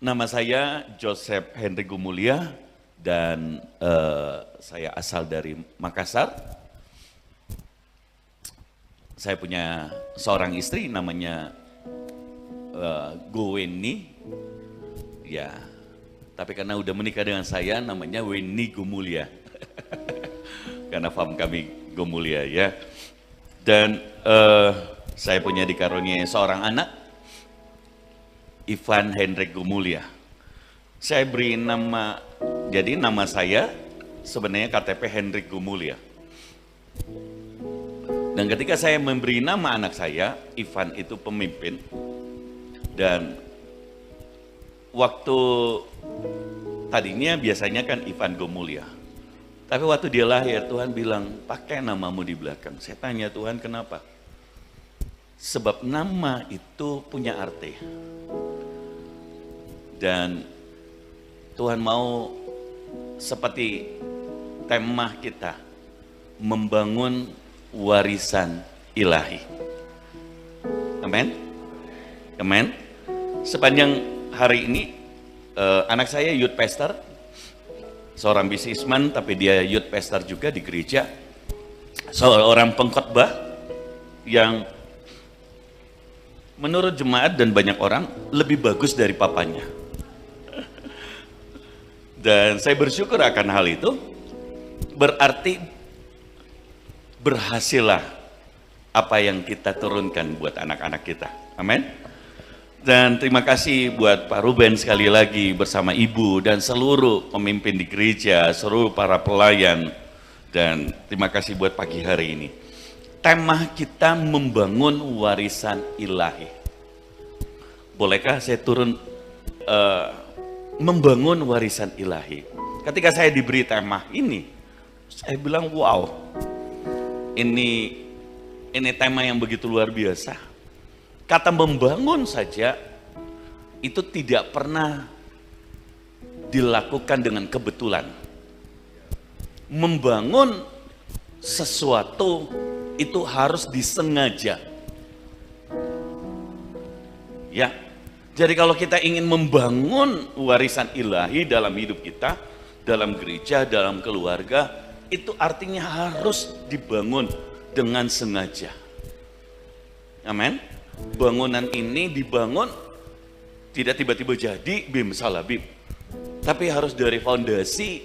Nama saya Joseph Henry Gumulia dan saya asal dari Makassar. Saya punya seorang istri namanya Goweni. Ya, tapi karena udah menikah dengan saya namanya Weni Gumulia. Karena fam kami Gumulia ya. Dan saya punya dikaruniai seorang anak, Ivan Hendrik Gumulia. Saya beri nama, jadi nama saya sebenarnya KTP Hendrik Gumulia. Dan ketika saya memberi nama anak saya, Ivan itu pemimpin. Dan waktu tadinya biasanya kan Ivan Gumulia. Tapi waktu dia lahir Tuhan bilang pakai namamu di belakang. Saya tanya Tuhan kenapa? Sebab nama itu punya arti. Dan Tuhan mau seperti tema kita, membangun warisan ilahi. Amin. Amin. Sepanjang hari ini anak saya youth pastor, seorang bisnisman tapi dia youth pastor juga di gereja, seorang pengkhotbah yang menurut jemaat dan banyak orang lebih bagus dari papanya. Dan saya bersyukur akan hal itu, berarti berhasillah apa yang kita turunkan buat anak-anak kita. Amin. Dan terima kasih buat Pak Ruben sekali lagi bersama Ibu dan seluruh pemimpin di gereja, seluruh para pelayan. Dan terima kasih buat pagi hari ini. Tema kita membangun warisan ilahi. Bolehkah saya turun membangun warisan ilahi? Ketika saya diberi tema ini, saya bilang wow, ini tema yang begitu luar biasa. Kata membangun saja itu tidak pernah dilakukan dengan kebetulan. Membangun sesuatu itu harus disengaja. Ya. Jadi kalau kita ingin membangun warisan ilahi dalam hidup kita, dalam gereja, dalam keluarga, itu artinya harus dibangun dengan sengaja. Amin. Bangunan ini dibangun tidak tiba-tiba jadi bim salah bim. Tapi harus dari fondasi,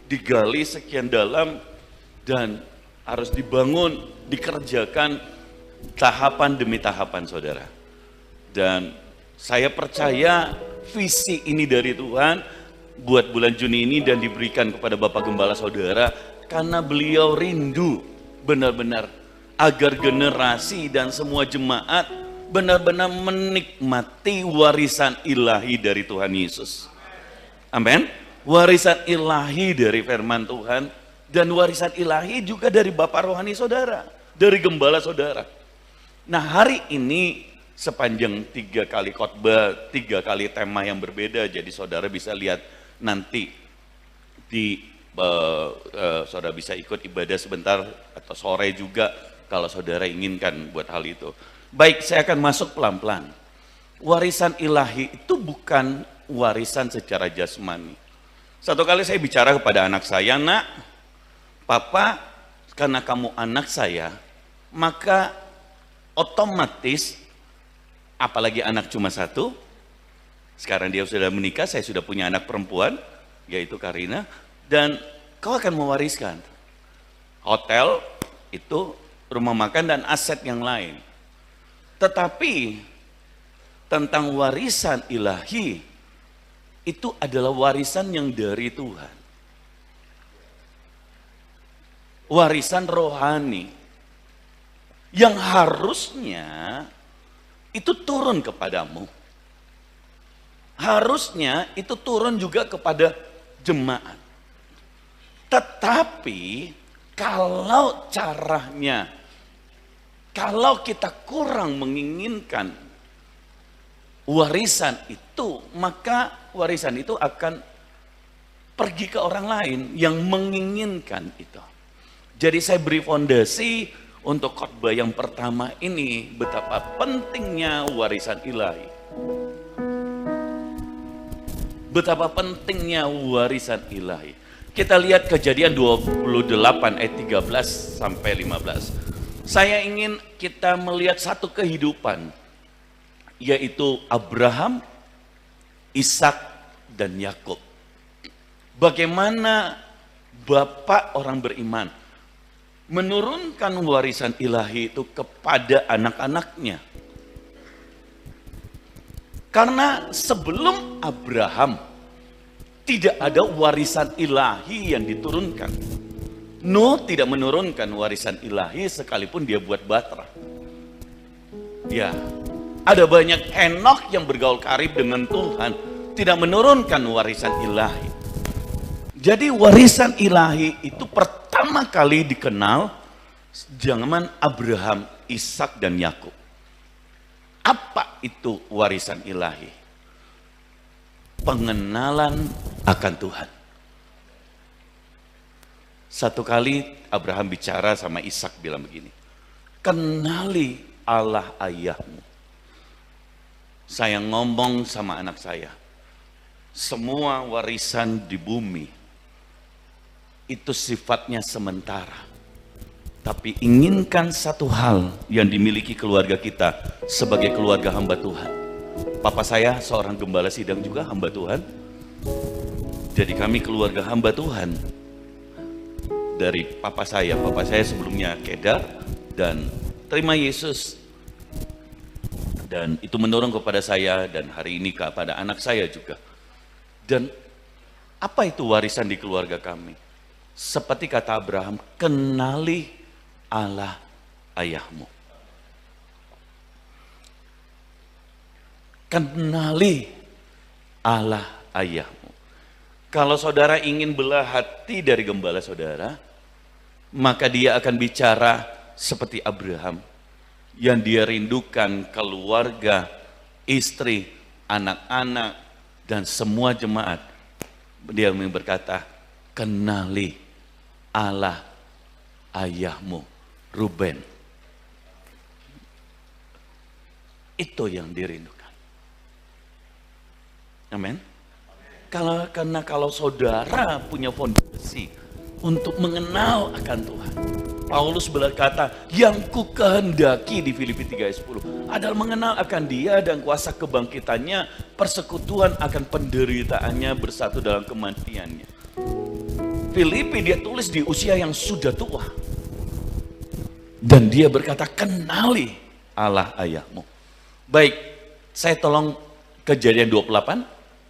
digali sekian dalam dan harus dibangun, dikerjakan tahapan demi tahapan saudara. Dan saya percaya visi ini dari Tuhan buat bulan Juni ini dan diberikan kepada Bapak Gembala Saudara karena beliau rindu benar-benar agar generasi dan semua jemaat benar-benar menikmati warisan ilahi dari Tuhan Yesus. Amin. Warisan ilahi dari firman Tuhan dan warisan ilahi juga dari Bapak Rohani Saudara, dari Gembala Saudara. Nah hari ini sepanjang 3 kali khotbah, 3 kali tema yang berbeda, jadi saudara bisa lihat nanti di saudara bisa ikut ibadah sebentar atau sore juga kalau saudara inginkan buat hal itu. Baik, saya akan masuk pelan-pelan. Warisan ilahi itu bukan warisan secara jasmani. Satu kali saya bicara kepada anak saya, nak, papa karena kamu anak saya, maka otomatis apalagi anak cuma satu, sekarang dia sudah menikah, saya sudah punya anak perempuan, yaitu Karina, dan kau akan mewariskan hotel, itu rumah makan dan aset yang lain. Tetapi tentang warisan ilahi, itu adalah warisan yang dari Tuhan. Warisan rohani, yang harusnya itu turun kepadamu. Harusnya itu turun juga kepada jemaat. Tetapi kalau caranya, kalau kita kurang menginginkan warisan itu, maka warisan itu akan pergi ke orang lain yang menginginkan itu. Jadi saya beri fondasi untuk khotbah yang pertama ini, betapa pentingnya warisan ilahi. Betapa pentingnya warisan ilahi. Kita lihat Kejadian 28 ayat 13 sampai 15. Saya ingin kita melihat satu kehidupan, yaitu Abraham, Ishak, dan Yakub. Bagaimana bapak orang beriman menurunkan warisan ilahi itu kepada anak-anaknya. Karena sebelum Abraham tidak ada warisan ilahi yang diturunkan. Nuh tidak menurunkan warisan ilahi sekalipun dia buat batra. Ya, ada banyak Henokh yang bergaul karib dengan Tuhan, tidak menurunkan warisan ilahi. Jadi warisan ilahi itu pertama kali dikenal zaman Abraham, Ishak, dan Yakub. Apa itu warisan ilahi? Pengenalan akan Tuhan. Satu kali Abraham bicara sama Ishak bilang begini, kenali Allah ayahmu. Saya ngomong sama anak saya, semua warisan di bumi itu sifatnya sementara. Tapi inginkan satu hal yang dimiliki keluarga kita sebagai keluarga hamba Tuhan. Papa saya seorang gembala sidang juga hamba Tuhan. Jadi kami keluarga hamba Tuhan. Dari papa saya sebelumnya Kedar dan terima Yesus. Dan itu menurun kepada saya dan hari ini kepada anak saya juga. Dan apa itu warisan di keluarga kami? Seperti kata Abraham, kenali Allah ayahmu. Kenali Allah ayahmu. Kalau saudara ingin belah hati dari gembala saudara, maka dia akan bicara seperti Abraham, yang dia rindukan keluarga, istri, anak-anak, dan semua jemaat. Dia berkata, kenali Allah ayahmu. Ruben. Itu yang dirindukan. Amin. Karena kalau saudara punya fondasi untuk mengenal akan Tuhan. Paulus berkata, yang ku kehendaki di Filipi 3 ayat 10 adalah mengenal akan Dia dan kuasa kebangkitannya, persekutuan akan penderitaannya, bersatu dalam kematiannya. Filipi dia tulis di usia yang sudah tua. Dan dia berkata, kenali Allah ayahmu. Baik, saya tolong Kejadian 28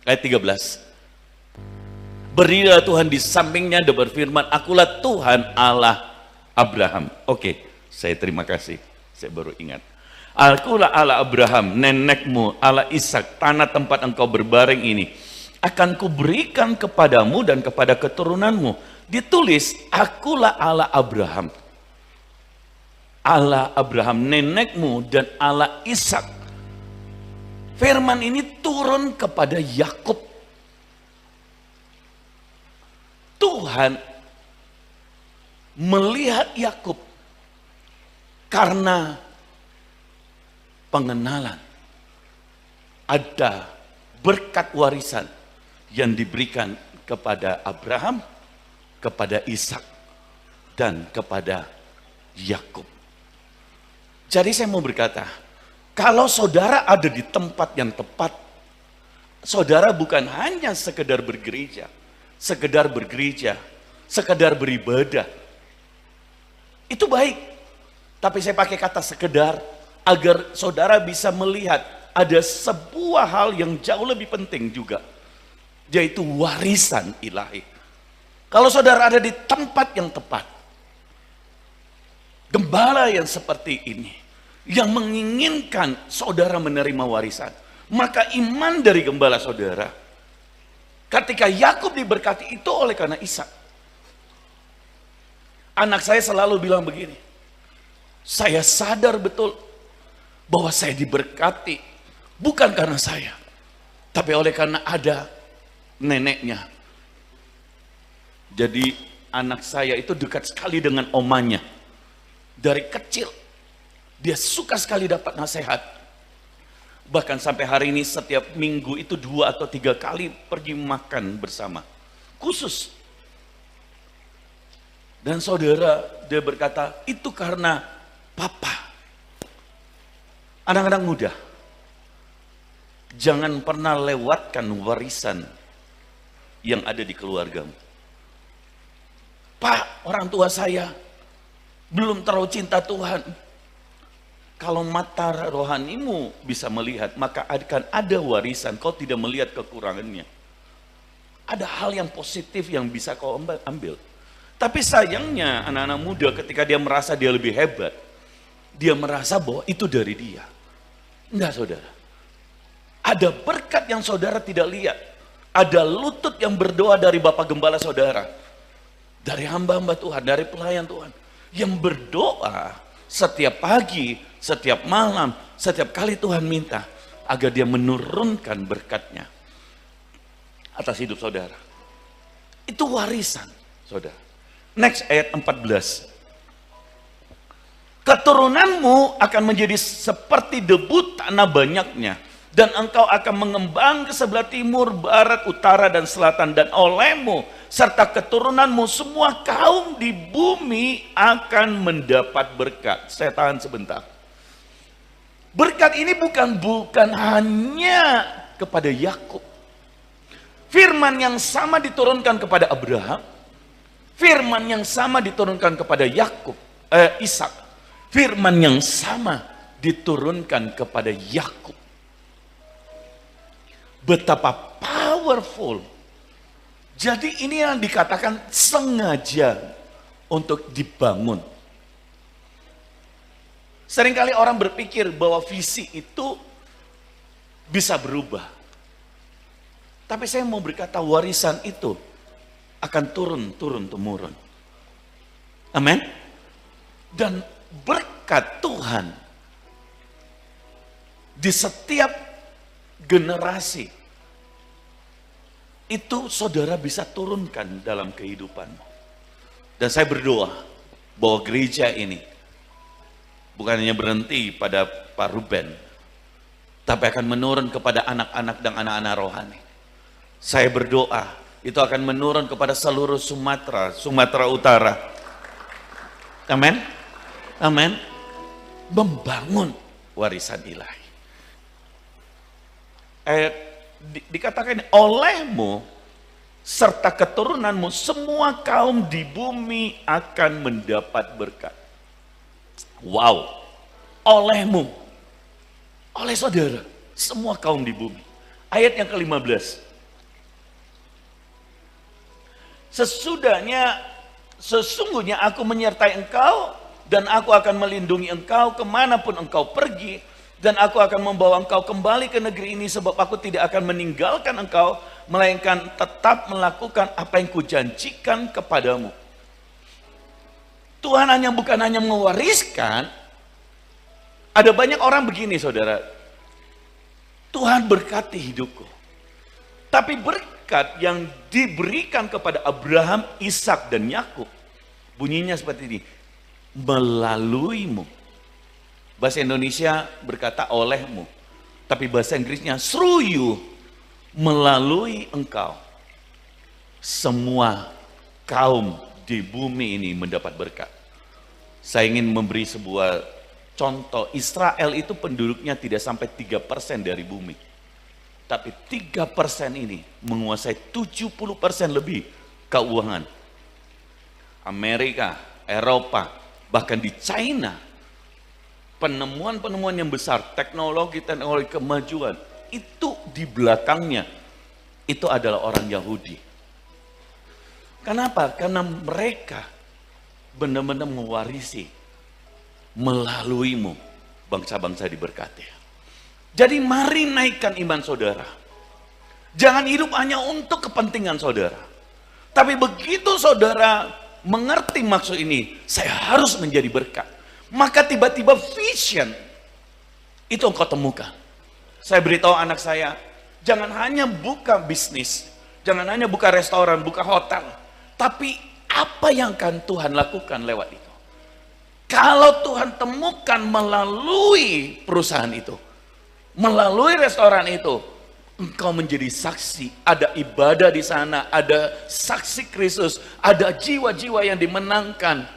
ayat 13. Berdirilah Tuhan di sampingnya dan berfirman, akulah Tuhan Allah Abraham. Oke, saya terima kasih. Saya baru ingat. Akulah Allah Abraham, nenekmu, Allah Ishak, tanah tempat engkau berbaring ini akan kuberikan kepadamu dan kepada keturunanmu. Ditulis, akulah Allah Abraham. Allah Abraham nenekmu dan Allah Ishak. Firman ini turun kepada Yakub. Tuhan melihat Yakub karena pengenalan. Ada berkat warisan yang diberikan kepada Abraham, kepada Ishak, dan kepada Yakub. Jadi saya mau berkata, kalau saudara ada di tempat yang tepat, saudara bukan hanya sekedar bergereja, sekedar beribadah. Itu baik. Tapi saya pakai kata sekedar, agar saudara bisa melihat ada sebuah hal yang jauh lebih penting juga, yaitu warisan ilahi. Kalau saudara ada di tempat yang tepat, gembala yang seperti ini, yang menginginkan saudara menerima warisan, maka iman dari gembala saudara, ketika Yakub diberkati itu oleh karena Ishak. Anak saya selalu bilang begini, saya sadar betul bahwa saya diberkati bukan karena saya, tapi oleh karena ada neneknya. Jadi anak saya itu dekat sekali dengan omanya. Dari kecil dia suka sekali dapat nasihat. Bahkan sampai hari ini setiap minggu itu 2 atau 3 kali pergi makan bersama. Khusus. Dan saudara, dia berkata, itu karena papa. Anak-anak muda, jangan pernah lewatkan warisan yang ada di keluargamu. Pak, orang tua saya belum terlalu cinta Tuhan. Kalau mata rohanimu bisa melihat, maka akan ada warisan, kau tidak melihat kekurangannya. Ada hal yang positif yang bisa kau ambil. Tapi sayangnya anak-anak muda ketika dia merasa dia lebih hebat, dia merasa bahwa itu dari dia. Enggak, saudara. Ada berkat yang saudara tidak lihat. Ada lutut yang berdoa dari Bapak Gembala saudara. Dari hamba-hamba Tuhan, dari pelayan Tuhan. Yang berdoa setiap pagi, setiap malam, setiap kali Tuhan minta. Agar dia menurunkan berkatnya atas hidup saudara. Itu warisan, saudara. Next, ayat 14. Keturunanmu akan menjadi seperti debu tanah banyaknya, dan engkau akan mengembang ke sebelah timur, barat, utara, dan selatan, dan olehmu serta keturunanmu semua kaum di bumi akan mendapat berkat. Saya tahan sebentar. Berkat ini bukan hanya kepada Yakub. Firman yang sama diturunkan kepada Abraham, firman yang sama diturunkan kepada Ishak. Firman yang sama diturunkan kepada Yakub. Betapa powerful. Jadi ini yang dikatakan sengaja untuk dibangun. Seringkali orang berpikir bahwa visi itu bisa berubah. Tapi saya mau berkata warisan itu akan turun-temurun. Amin. Dan berkat Tuhan di setiap generasi itu saudara bisa turunkan dalam kehidupanmu. Dan saya berdoa bahwa gereja ini bukan hanya berhenti pada Pak Ruben, tapi akan menurun kepada anak-anak dan anak-anak rohani. Saya berdoa itu akan menurun kepada seluruh Sumatera Utara. Amin. Amin. Membangun warisan ilahi. Dikatakan olehmu serta keturunanmu semua kaum di bumi akan mendapat berkat. Wow. Olehmu. Oleh saudara. Semua kaum di bumi. Ayat yang ke-15. Sesungguhnya aku menyertai engkau, dan aku akan melindungi engkau kemanapun engkau pergi, dan aku akan membawa engkau kembali ke negeri ini, sebab aku tidak akan meninggalkan engkau, melainkan tetap melakukan apa yang kujanjikan kepadamu. Tuhan bukan hanya mewariskan. Ada banyak orang begini, saudara. Tuhan berkati hidupku. Tapi berkat yang diberikan kepada Abraham, Ishak, dan Yakub, bunyinya seperti ini. Melaluimu. Bahasa Indonesia berkata olehmu, tapi bahasa Inggrisnya through you, melalui engkau. Semua kaum di bumi ini mendapat berkat. Saya ingin memberi sebuah contoh. Israel itu penduduknya tidak sampai 3% dari bumi. Tapi 3% ini menguasai 70% lebih keuangan. Amerika, Eropa, bahkan di China, penemuan-penemuan yang besar, teknologi kemajuan, itu di belakangnya, itu adalah orang Yahudi. Kenapa? Karena mereka benar-benar mewarisi melaluimu bangsa-bangsa diberkati. Jadi mari naikkan iman saudara. Jangan hidup hanya untuk kepentingan saudara. Tapi begitu saudara mengerti maksud ini, saya harus menjadi berkat. Maka tiba-tiba vision itu engkau temukan. Saya beritahu anak saya, jangan hanya buka bisnis, jangan hanya buka restoran, buka hotel. Tapi apa yang akan Tuhan lakukan lewat itu? Kalau Tuhan temukan melalui perusahaan itu, Melalui restoran itu, engkau menjadi saksi. Ada ibadah di sana, ada saksi Kristus, ada jiwa-jiwa yang dimenangkan.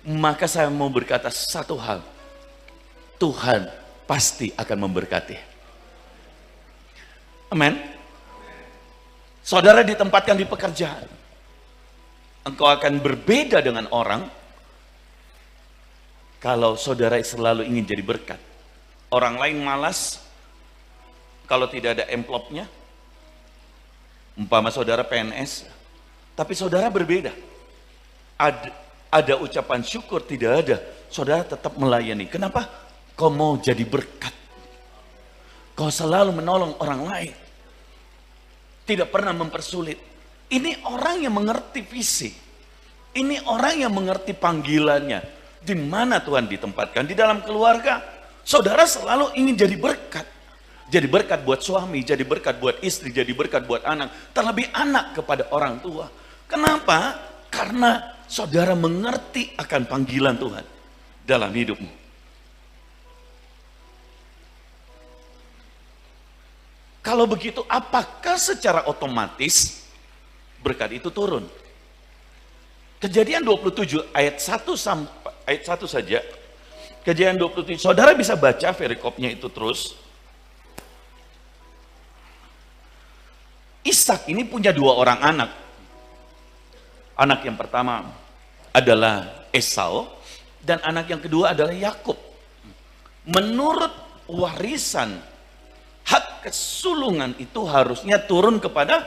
Maka saya mau berkata satu hal, Tuhan pasti akan memberkati. Amin. Saudara ditempatkan di pekerjaan, engkau akan berbeda dengan orang kalau saudara selalu ingin jadi berkat. Orang lain malas kalau tidak ada amplopnya. Umpama saudara PNS, tapi saudara berbeda. Ada ucapan syukur, tidak ada. Saudara tetap melayani. Kenapa? Kau mau jadi berkat. Kau selalu menolong orang lain. Tidak pernah mempersulit. Ini orang yang mengerti visi. Ini orang yang mengerti panggilannya. Di mana Tuhan ditempatkan? Di dalam keluarga. Saudara selalu ingin jadi berkat. Jadi berkat buat suami, jadi berkat buat istri, jadi berkat buat anak. Terlebih anak kepada orang tua. Kenapa? Karena saudara mengerti akan panggilan Tuhan dalam hidupmu. Kalau begitu, apakah secara otomatis berkat itu turun? Kejadian 27 ayat 1 sampai ayat 1 saja. Kejadian 27, saudara bisa baca perikopnya itu terus. Ishak ini punya dua orang anak. Anak yang pertama adalah Esau dan anak yang kedua adalah Yakub. Menurut warisan, hak kesulungan itu harusnya turun kepada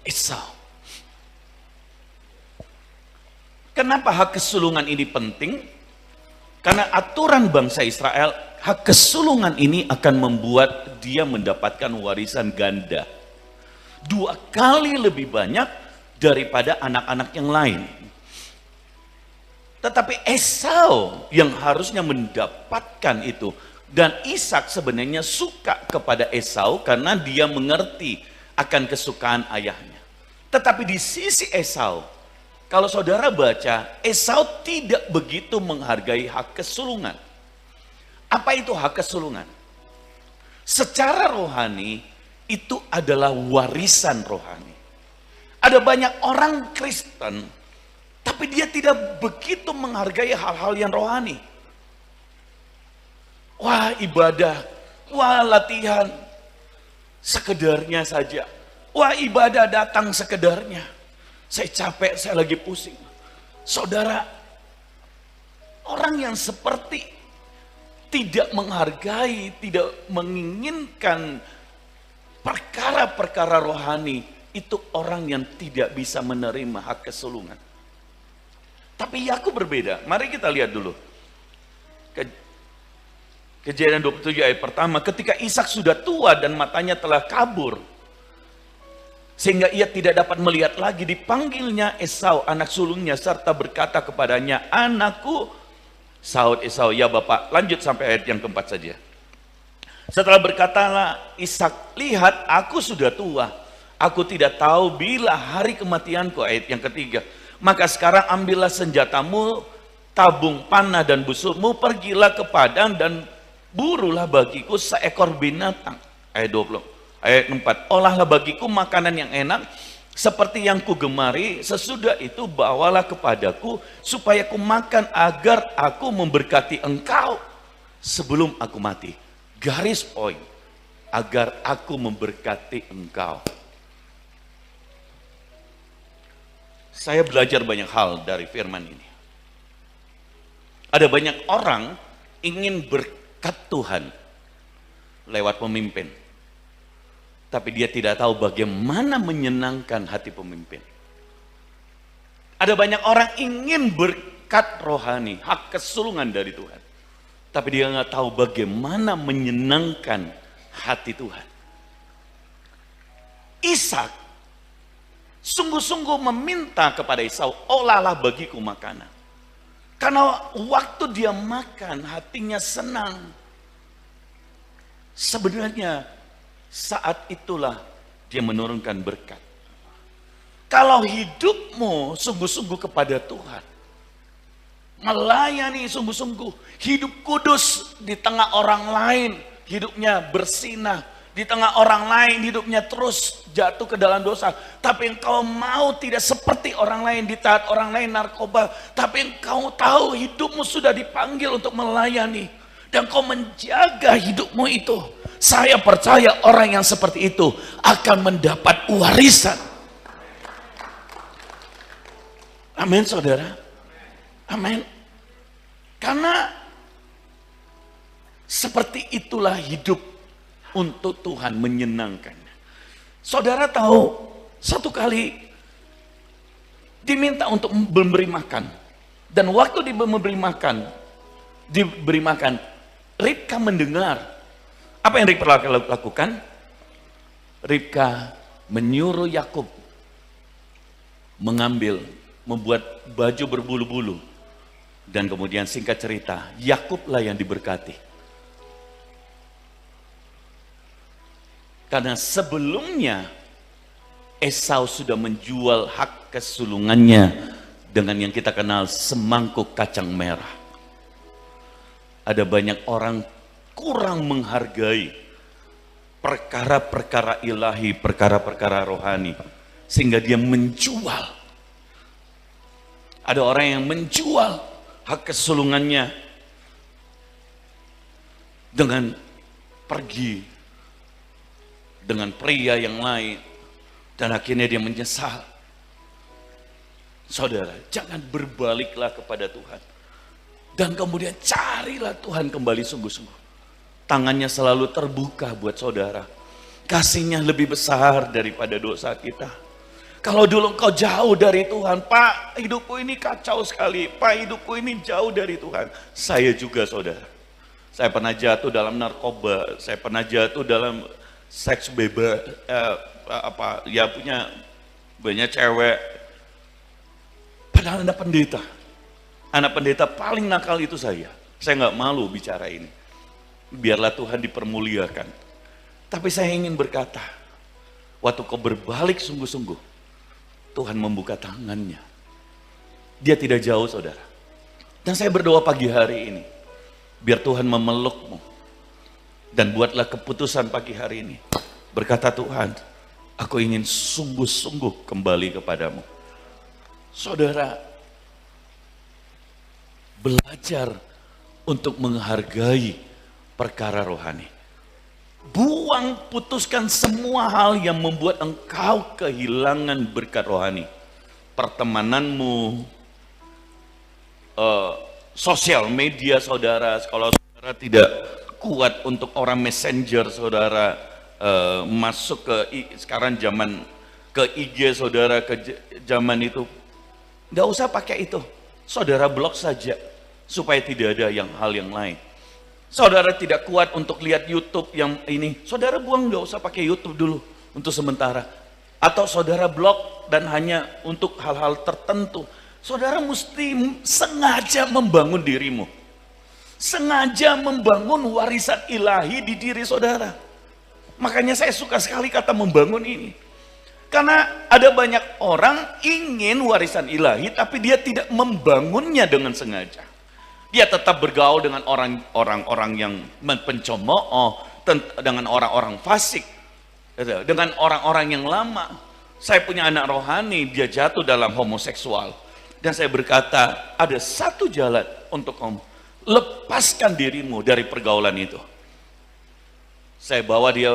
Esau. Kenapa hak kesulungan ini penting? Karena aturan bangsa Israel, hak kesulungan ini akan membuat dia mendapatkan warisan ganda. 2 kali lebih banyak daripada anak-anak yang lain. Tetapi Esau yang harusnya mendapatkan itu. Dan Ishak sebenarnya suka kepada Esau karena dia mengerti akan kesukaan ayahnya. Tetapi di sisi Esau, kalau saudara baca, Esau tidak begitu menghargai hak kesulungan. Apa itu hak kesulungan? Secara rohani, itu adalah warisan rohani. Ada banyak orang Kristen, tapi dia tidak begitu menghargai hal-hal yang rohani. Wah, ibadah, wah, latihan, sekedarnya saja. Wah, ibadah datang sekedarnya. Saya capek, saya lagi pusing. Saudara, orang yang seperti tidak menghargai, tidak menginginkan perkara-perkara rohani, itu orang yang tidak bisa menerima hak kesulungan. Tapi Yakub berbeda. Mari kita lihat dulu. Kejadian 27 ayat pertama, ketika Ishak sudah tua dan matanya telah kabur, sehingga ia tidak dapat melihat lagi, dipanggilnya Esau anak sulungnya serta berkata kepadanya, anakku. Sahut Esau, ya bapak. Lanjut sampai ayat yang keempat saja. Setelah berkatalah Ishak, lihat aku sudah tua, aku tidak tahu bila hari kematianku. Ayat yang ketiga, maka sekarang ambillah senjatamu, tabung panah dan busurmu, pergilah ke padang dan burulah bagiku seekor binatang. Ayat 20, ayat 4, olahlah bagiku makanan yang enak seperti yang kugemari, sesudah itu bawalah kepadaku supaya ku makan agar aku memberkati engkau sebelum aku mati. Garis poin, agar aku memberkati engkau. Saya belajar banyak hal dari firman ini. Ada banyak orang ingin berkat Tuhan lewat pemimpin, tapi dia tidak tahu bagaimana menyenangkan hati pemimpin. Ada banyak orang ingin berkat rohani, hak kesulungan dari Tuhan, tapi dia nggak tahu bagaimana menyenangkan hati Tuhan. Ishak sungguh-sungguh meminta kepada Esau, olahlah bagiku makanan. Karena waktu dia makan, hatinya senang. Sebenarnya saat itulah dia menurunkan berkat. Kalau hidupmu sungguh-sungguh kepada Tuhan, melayani sungguh-sungguh, hidup kudus di tengah orang lain, hidupnya bersinah. Di tengah orang lain hidupnya terus jatuh ke dalam dosa. Tapi engkau mau tidak seperti orang lain, ditaat orang lain narkoba. Tapi engkau tahu hidupmu sudah dipanggil untuk melayani. Dan kau menjaga hidupmu itu. Saya percaya orang yang seperti itu akan mendapat warisan. Amin saudara. Amin. Karena seperti itulah hidup untuk Tuhan, menyenangkan. Saudara tahu, satu kali diminta untuk memberi makan. Dan waktu diberi makan, Ribka mendengar. Apa yang Ribka lakukan? Ribka menyuruh Yakub membuat baju berbulu-bulu. Dan kemudian singkat cerita, Yakublah yang diberkati. Karena sebelumnya Esau sudah menjual hak kesulungannya dengan yang kita kenal semangkuk kacang merah. Ada banyak orang kurang menghargai perkara-perkara ilahi, perkara-perkara rohani, sehingga dia menjual. Ada orang yang menjual hak kesulungannya dengan pergi dengan pria yang lain, dan akhirnya dia menyesal. Saudara, jangan berbaliklah kepada Tuhan, dan kemudian carilah Tuhan kembali sungguh-sungguh. Tangannya selalu terbuka buat saudara. Kasihnya lebih besar daripada dosa kita. Kalau dulu engkau jauh dari Tuhan, Pak, hidupku ini kacau sekali, Pak, hidupku ini jauh dari Tuhan. Saya juga saudara. Saya pernah jatuh dalam narkoba, saya pernah jatuh dalam seks bebas, punya banyak cewek. Padahal anak pendeta paling nakal itu saya nggak malu bicara ini, biarlah Tuhan dipermuliakan. Tapi saya ingin berkata, waktu kau berbalik sungguh-sungguh, Tuhan membuka tangannya. Dia tidak jauh saudara. Dan saya berdoa pagi hari ini, biar Tuhan memelukmu. Dan buatlah keputusan pagi hari ini. Berkata Tuhan, aku ingin sungguh-sungguh kembali kepadamu. Saudara, belajar untuk menghargai perkara rohani. Putuskan semua hal yang membuat engkau kehilangan berkat rohani. Pertemananmu, sosial media saudara, kalau saudara tidak kuat untuk orang messenger saudara, masuk ke sekarang zaman ke IG saudara, ke zaman itu nggak usah pakai itu, saudara blok saja supaya tidak ada hal yang lain. Saudara tidak kuat untuk lihat YouTube yang ini, saudara buang, nggak usah pakai YouTube dulu untuk sementara, atau saudara blok dan hanya untuk hal-hal tertentu. Saudara mesti sengaja membangun dirimu, sengaja membangun warisan ilahi di diri saudara. Makanya saya suka sekali kata membangun ini. Karena ada banyak orang ingin warisan ilahi tapi dia tidak membangunnya dengan sengaja. Dia tetap bergaul dengan orang-orang yang pencemooh, dengan orang-orang fasik, dengan orang-orang yang lama. Saya punya anak rohani, dia jatuh dalam homoseksual. Dan saya berkata, ada satu jalan untuk kamu. Lepaskan dirimu dari pergaulan itu. Saya bawa dia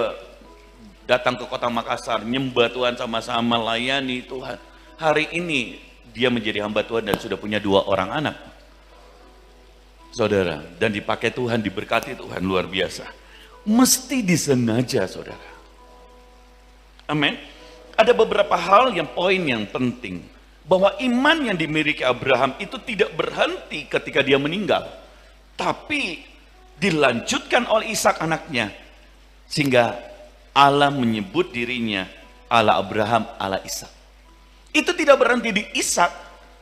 datang ke kota Makassar, nyembah Tuhan sama-sama, layani Tuhan. Hari ini dia menjadi hamba Tuhan dan sudah punya 2 orang anak. Saudara, dan dipakai Tuhan, diberkati Tuhan luar biasa. Mesti disengaja saudara. Amin. Ada beberapa hal yang poin yang penting. Bahwa iman yang dimiliki Abraham itu tidak berhenti ketika dia meninggal. Tapi dilanjutkan oleh Ishak anaknya. Sehingga Allah menyebut dirinya Allah Abraham, Allah Ishak. Itu tidak berhenti di Ishak,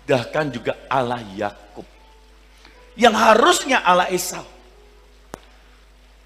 bahkan juga Allah Yakub. Yang harusnya Allah Esau,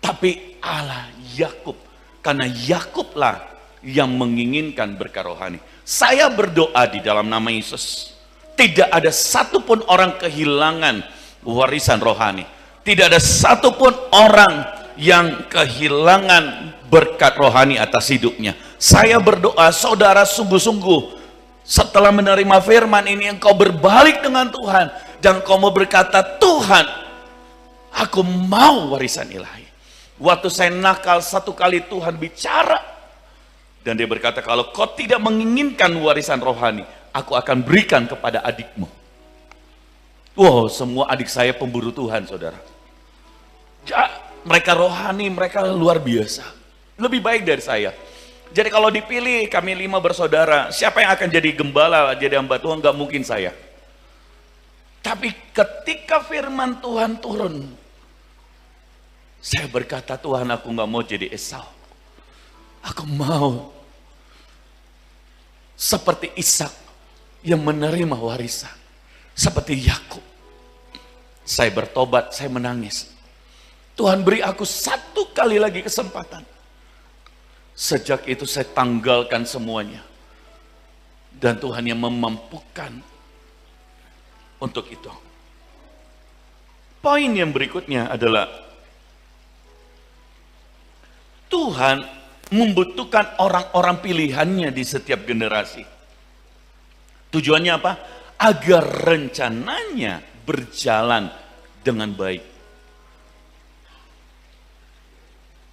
tapi Allah Yakub, karena Yakublah yang menginginkan berkat rohani. Saya berdoa di dalam nama Yesus, tidak ada satupun orang kehilangan warisan rohani, tidak ada satupun orang yang kehilangan berkat rohani atas hidupnya. Saya berdoa saudara sungguh-sungguh setelah menerima firman ini engkau berbalik dengan Tuhan dan engkau mau berkata, Tuhan, aku mau warisan ilahi. Waktu saya nakal satu kali Tuhan bicara dan dia berkata, kalau kau tidak menginginkan warisan rohani, aku akan berikan kepada adikmu. Wow, semua adik saya pemburu Tuhan, saudara. Mereka rohani, mereka luar biasa. Lebih baik dari saya. Jadi kalau dipilih kami 5 bersaudara, siapa yang akan jadi gembala, jadi hamba Tuhan? Gak mungkin saya. Tapi ketika firman Tuhan turun, saya berkata, Tuhan, aku gak mau jadi Esau. Aku mau seperti Ishak yang menerima warisan. Seperti Yakub. Saya bertobat, saya menangis. Tuhan beri aku satu kali lagi kesempatan. Sejak itu saya tanggalkan semuanya. Dan Tuhan yang memampukan untuk itu. Poin yang berikutnya adalah Tuhan membutuhkan orang-orang pilihannya di setiap generasi. Tujuannya apa? Agar rencananya berjalan dengan baik.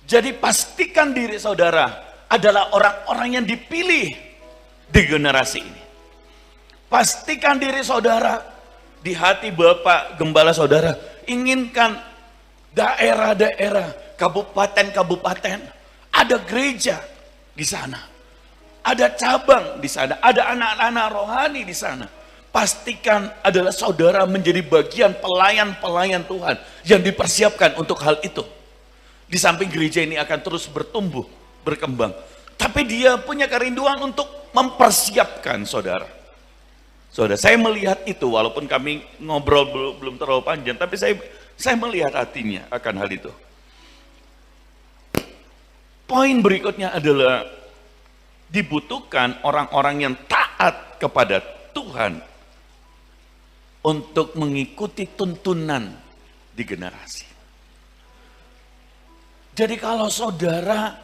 Jadi pastikan diri saudara adalah orang-orang yang dipilih di generasi ini. Pastikan diri saudara di hati Bapak Gembala saudara, inginkan daerah-daerah, kabupaten-kabupaten, ada gereja di sana, ada cabang di sana, ada anak-anak rohani di sana. Pastikan adalah saudara menjadi bagian pelayan-pelayan Tuhan yang dipersiapkan untuk hal itu. Di samping gereja ini akan terus bertumbuh, berkembang. Tapi dia punya kerinduan untuk mempersiapkan saudara. Saudara, saya melihat itu walaupun kami ngobrol belum terlalu panjang, tapi saya melihat hatinya akan hal itu. Poin berikutnya adalah dibutuhkan orang-orang yang taat kepada Tuhan untuk mengikuti tuntunan di generasi. Jadi kalau saudara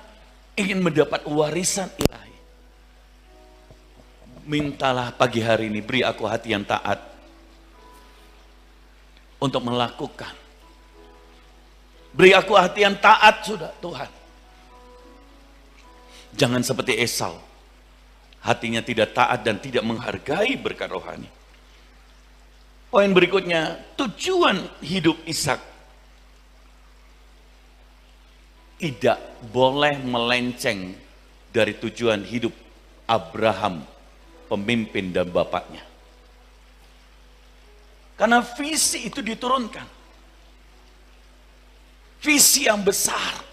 ingin mendapat warisan ilahi, mintalah pagi hari ini, beri aku hati yang taat untuk melakukan. Beri aku hati yang taat sudah Tuhan. Jangan seperti Esau, hatinya tidak taat dan tidak menghargai berkat rohani. Poin berikutnya, tujuan hidup Ishak tidak boleh melenceng dari tujuan hidup Abraham, pemimpin dan bapaknya. Karena visi itu diturunkan. Visi yang besar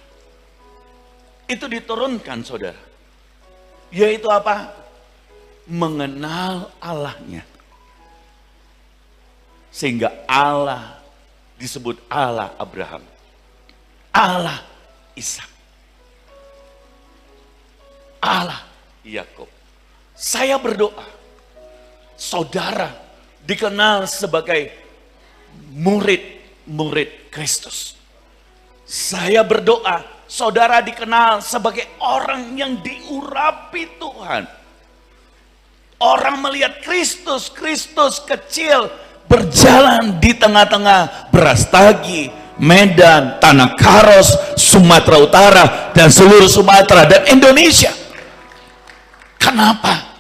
itu diturunkan, saudara. Yaitu apa? Mengenal Allahnya. Sehingga Allah disebut Allah Abraham, Allah Ishak, Allah Yakub. Saya berdoa, saudara dikenal sebagai murid-murid Kristus. Saya berdoa, saudara dikenal sebagai orang yang diurapi Tuhan. Orang melihat Kristus, Kristus kecil berjalan di tengah-tengah Brastagi, Medan, Tanah Karos, Sumatera Utara, dan seluruh Sumatera dan Indonesia. Kenapa?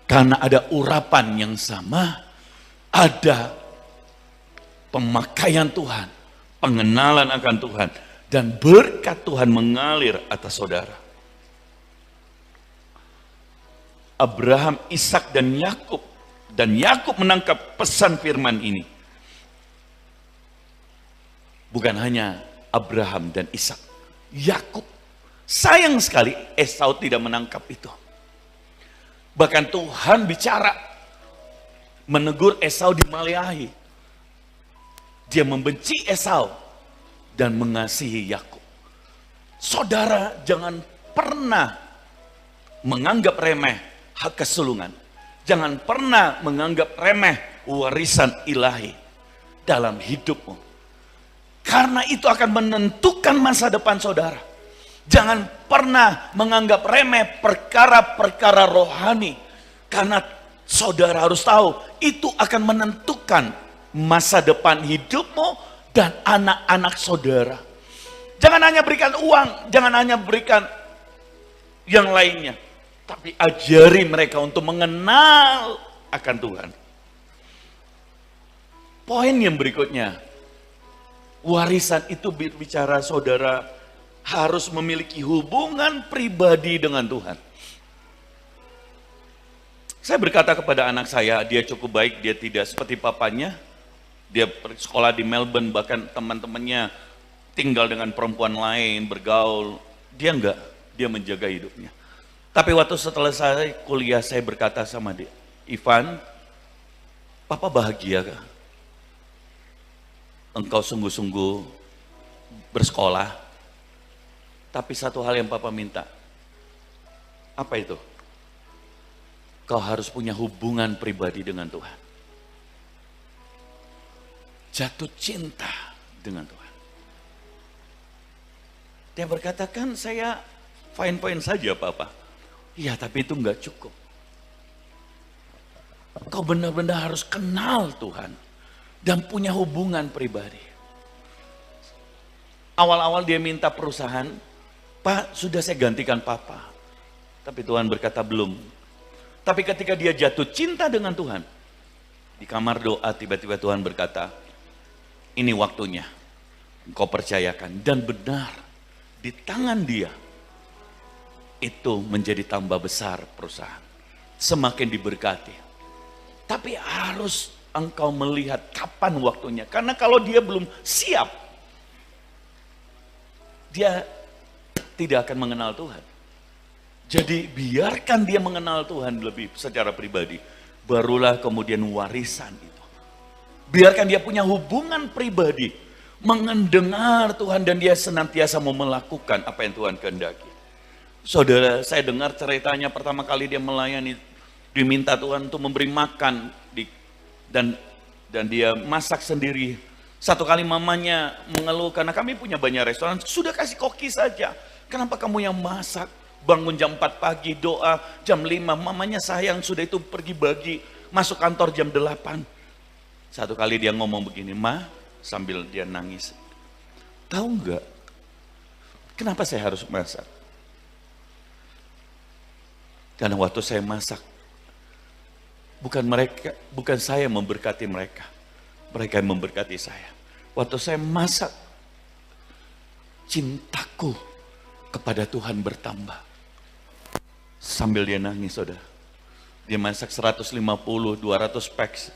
Karena ada urapan yang sama, ada pemakaian Tuhan, pengenalan akan Tuhan, dan berkat Tuhan mengalir atas saudara. Abraham, Ishak, dan Yakub. Dan Yakub menangkap pesan firman ini. Bukan hanya Abraham dan Ishak, Yakub. Sayang sekali Esau tidak menangkap itu. Bahkan Tuhan bicara, menegur Esau di Maleahi. Dia membenci Esau dan mengasihi Yakub. Saudara jangan pernah menganggap remeh hak kesulungan. Jangan pernah menganggap remeh warisan ilahi dalam hidupmu. Karena itu akan menentukan masa depan saudara. Jangan pernah menganggap remeh perkara-perkara rohani. Karena saudara harus tahu, itu akan menentukan masa depan hidupmu dan anak-anak saudara. Jangan hanya berikan uang, jangan hanya berikan yang lainnya. Tapi ajari mereka untuk mengenal akan Tuhan. Poin yang berikutnya, warisan itu bicara saudara harus memiliki hubungan pribadi dengan Tuhan. Saya berkata kepada anak saya, dia cukup baik, dia tidak seperti papanya. Dia sekolah di Melbourne, bahkan teman-temannya tinggal dengan perempuan lain, bergaul. Dia enggak, dia menjaga hidupnya. Tapi waktu setelah saya kuliah, saya berkata sama dia, Ivan, Papa bahagia kah? Engkau sungguh-sungguh bersekolah, tapi satu hal yang Papa minta, apa itu? Kau harus punya hubungan pribadi dengan Tuhan. Jatuh cinta dengan Tuhan. Dia berkata, kan saya fine-fine saja Papa. Iya, tapi itu enggak cukup. Kau benar-benar harus kenal Tuhan dan punya hubungan pribadi. Awal-awal dia minta perusahaan, Pak, sudah saya gantikan Papa. Tapi Tuhan berkata belum. Tapi ketika dia jatuh cinta dengan Tuhan, di kamar doa tiba-tiba Tuhan berkata, ini waktunya, engkau percayakan. Dan benar, di tangan dia, itu menjadi tambah besar perusahaan. Semakin diberkati. Tapi harus engkau melihat kapan waktunya. Karena kalau dia belum siap, dia tidak akan mengenal Tuhan. Jadi biarkan dia mengenal Tuhan lebih secara pribadi. Barulah kemudian warisan itu. Biarkan dia punya hubungan pribadi. Mendengar Tuhan dan dia senantiasa mau melakukan apa yang Tuhan kehendaki. Saudara, saya dengar ceritanya pertama kali dia melayani. Diminta Tuhan untuk memberi makan. Dan dia masak sendiri. Satu kali mamanya mengeluh karena kami punya banyak restoran. Sudah kasih koki saja. Kenapa kamu yang masak? Bangun jam 4 pagi, doa jam 5, mamanya sayang sudah itu pergi bagi, masuk kantor jam 8. Satu kali dia ngomong begini, Ma, sambil dia nangis. Tahu enggak, kenapa saya harus masak? Karena waktu saya masak, bukan saya memberkati mereka, mereka yang memberkati saya. Waktu saya masak, cintaku kepada Tuhan bertambah. Sambil dia nangis, saudara. Dia masak 150, 200 packs.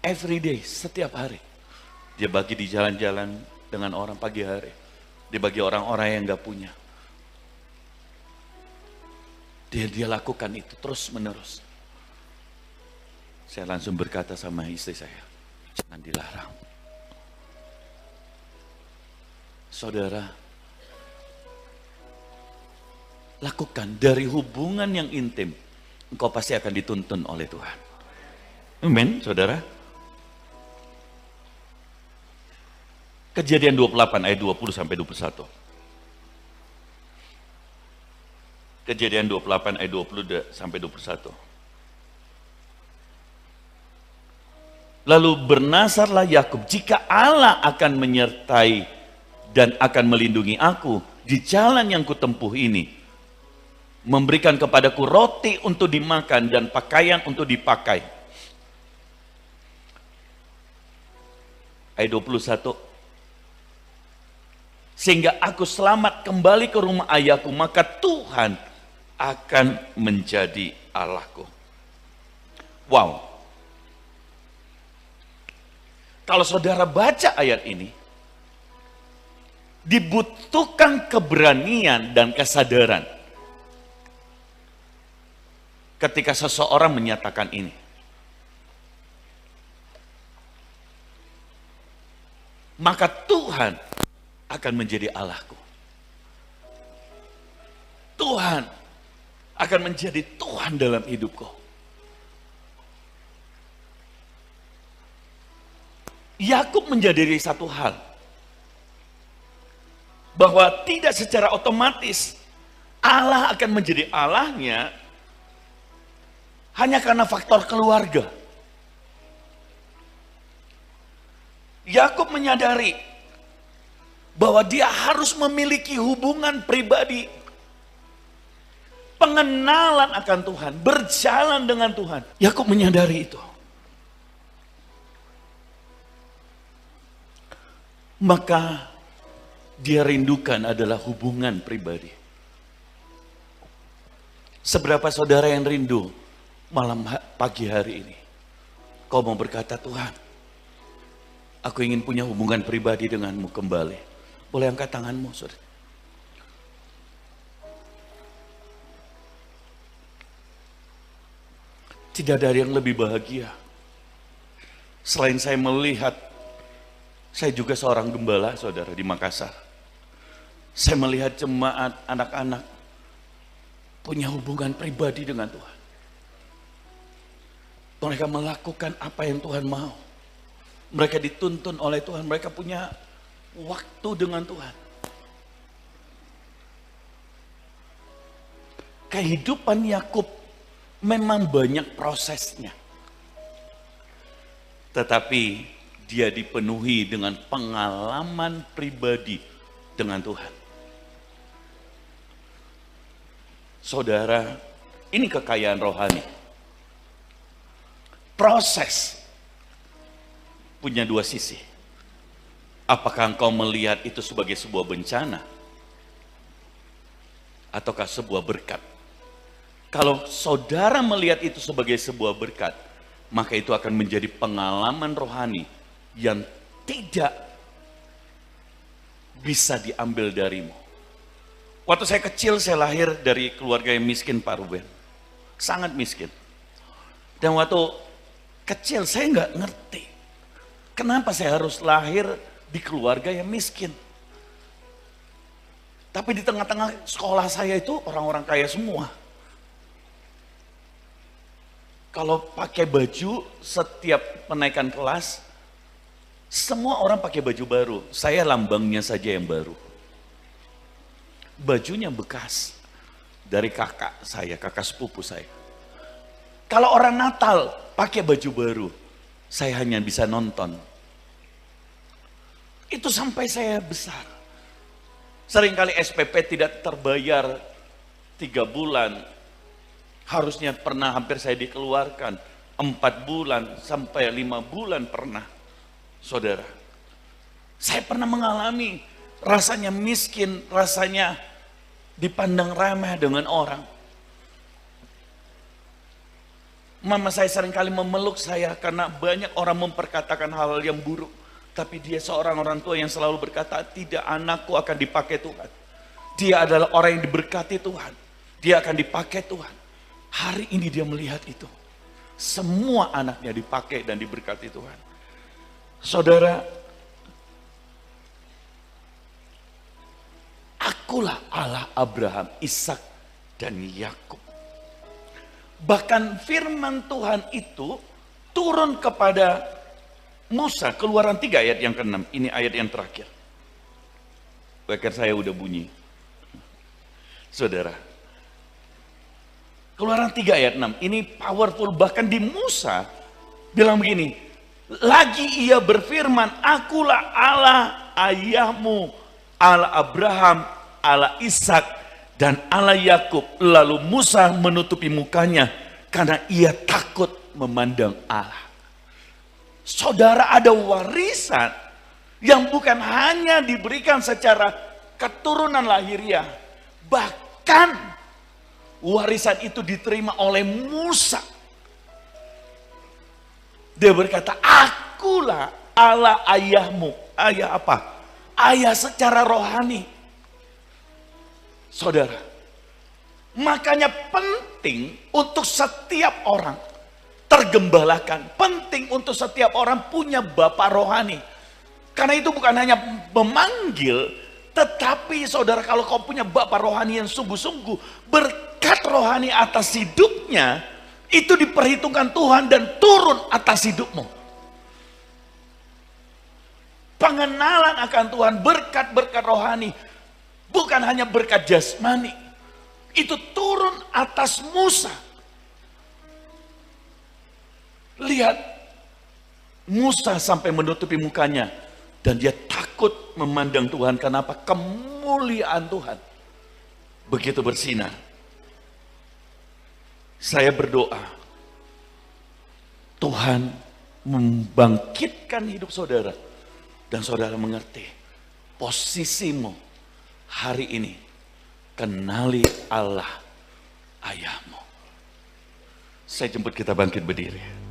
Every day, setiap hari. Dia bagi di jalan-jalan dengan orang pagi hari. Dia bagi orang-orang yang gak punya. Dia lakukan itu terus menerus. Saya langsung berkata sama istri saya, jangan dilarang. Saudara, lakukan dari hubungan yang intim, engkau pasti akan dituntun oleh Tuhan. Amin, saudara. Kejadian 28 ayat 20 sampai 21. Kejadian 28 ayat 20 sampai 21. Lalu bernasarlah Yakub, jika Allah akan menyertai dan akan melindungi aku di jalan yang kutempuh ini, memberikan kepadaku roti untuk dimakan dan pakaian untuk dipakai. Ayat 21. Sehingga aku selamat kembali ke rumah ayahku, maka Tuhan akan menjadi Allahku. Wow. Kalau saudara baca ayat ini, dibutuhkan keberanian dan kesadaran ketika seseorang menyatakan ini. Maka Tuhan akan menjadi Allahku. Tuhan akan menjadi Tuhan dalam hidupku. Yakub menjadi satu hal. bahwa tidak secara otomatis Allah akan menjadi Allahnya hanya karena faktor keluarga. Yakub menyadari bahwa dia harus memiliki hubungan pribadi, pengenalan akan Tuhan, berjalan dengan Tuhan. Yakub menyadari itu. Maka dia rindukan adalah hubungan pribadi. Seberapa saudara yang rindu malam pagi hari ini? Kau mau berkata, Tuhan, aku ingin punya hubungan pribadi denganmu kembali. Boleh angkat tanganmu, saudara. Tidak ada yang lebih bahagia. Selain saya melihat, saya juga seorang gembala, saudara, di Makassar. Saya melihat jemaat anak-anak punya hubungan pribadi dengan Tuhan. Mereka melakukan apa yang Tuhan mau. Mereka dituntun oleh Tuhan, mereka punya waktu dengan Tuhan. Kehidupan Yakub memang banyak prosesnya. Tetapi dia dipenuhi dengan pengalaman pribadi dengan Tuhan. Saudara, ini kekayaan rohani. Proses punya dua sisi. Apakah engkau melihat itu sebagai sebuah bencana? Ataukah sebuah berkat? Kalau saudara melihat itu sebagai sebuah berkat, maka itu akan menjadi pengalaman rohani yang tidak bisa diambil darimu. Waktu saya kecil, saya lahir dari keluarga yang miskin, Pak Ruben. Sangat miskin. Dan waktu kecil saya nggak ngerti, kenapa saya harus lahir di keluarga yang miskin. Tapi di tengah-tengah sekolah saya itu orang-orang kaya semua. Kalau pakai baju setiap menaikkan kelas, semua orang pakai baju baru. Saya lambangnya saja yang baru. Bajunya bekas dari kakak saya, kakak sepupu saya. Kalau orang Natal pakai baju baru, saya hanya bisa nonton. Itu sampai saya besar. Seringkali SPP tidak terbayar 3 bulan. Harusnya pernah hampir saya dikeluarkan 4 bulan sampai 5 bulan pernah. Saudara, saya pernah mengalami rasanya miskin, rasanya dipandang remeh dengan orang. Mama saya seringkali memeluk saya karena banyak orang memperkatakan hal yang buruk. Tapi dia seorang orang tua yang selalu berkata, tidak, anakku akan dipakai Tuhan. Dia adalah orang yang diberkati Tuhan. Dia akan dipakai Tuhan. Hari ini dia melihat itu. Semua anaknya dipakai dan diberkati Tuhan. Saudara, akulah Allah Abraham, Ishak, dan Yakub. Bahkan firman Tuhan itu turun kepada Musa, Keluaran 3 ayat yang ke-6. Ini ayat yang terakhir. Weker saya udah bunyi. Saudara, Keluaran 3 ayat 6. Ini powerful, bahkan di Musa bilang begini. Lagi ia berfirman, akulah Allah ayahmu, Allah Abraham, Allah Ishak, dan Allah Yakub. Lalu Musa menutupi mukanya karena ia takut memandang Allah. Saudara, ada warisan yang bukan hanya diberikan secara keturunan lahiriah. Bahkan warisan itu diterima oleh Musa. Dia berkata, akulah Allah ayahmu. Ayah apa? Ayah secara rohani. Saudara, makanya penting untuk setiap orang tergembalakan. Penting untuk setiap orang punya bapak rohani. Karena itu bukan hanya memanggil, tetapi saudara, kalau kau punya bapak rohani yang sungguh-sungguh, berkat rohani atas hidupnya, itu diperhitungkan Tuhan dan turun atas hidupmu. Pengenalan akan Tuhan, berkat-berkat rohani bukan hanya berkat jasmani, itu turun atas Musa. Lihat, Musa sampai menutupi mukanya dan dia takut memandang Tuhan. Kenapa? Kemuliaan Tuhan begitu bersinar. Saya berdoa, Tuhan membangkitkan hidup saudara dan saudara mengerti posisimu hari ini. Kenali Allah ayahmu. Saya jemput kita bangkit berdiri.